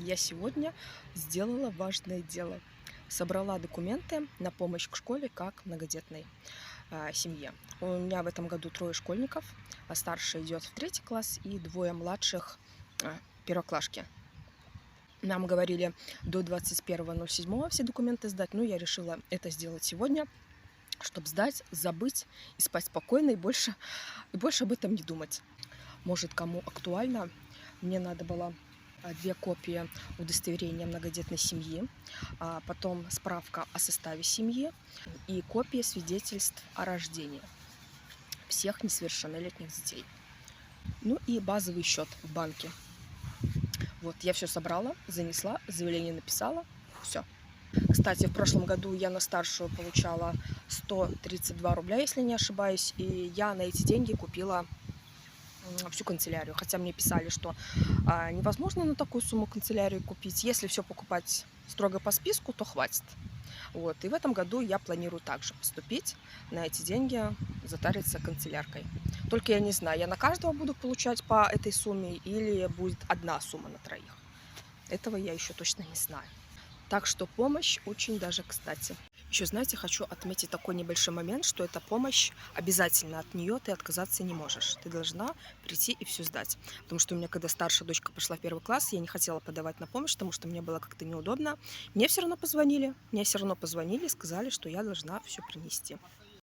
Я сегодня сделала важное дело. Собрала документы на помощь к школе как многодетной семье. У меня в этом году 3 школьников, а старший идет в 3 класс и 2 младших первоклашки. Нам говорили до 21.07 все документы сдать, но я решила это сделать сегодня, чтобы сдать, забыть и спать спокойно и больше об этом не думать. Может, кому актуально, мне надо было 2 копии удостоверения многодетной семьи, потом справка о составе семьи и копии свидетельств о рождении всех несовершеннолетних детей. Ну и базовый счет в банке. Вот, я все собрала, занесла, заявление написала, все. Кстати, в прошлом году я на старшую получала 132 рубля, если не ошибаюсь, и я на эти деньги купила всю канцелярию. Хотя мне писали, что невозможно на такую сумму канцелярию купить. Если все покупать строго по списку, то хватит. Вот. И в этом году я планирую также поступить на эти деньги, затариться канцеляркой. Только я не знаю, я на каждого буду получать по этой сумме или будет одна сумма на троих. Этого я еще точно не знаю. Так что помощь очень даже кстати. Еще, знаете, хочу отметить такой небольшой момент, что эта помощь обязательно, от нее ты отказаться не можешь. Ты должна прийти и все сдать. Потому что у меня, когда старшая дочка пошла в 1 класс, я не хотела подавать на помощь, потому что мне было как-то неудобно. Мне все равно позвонили и сказали, что я должна все принести.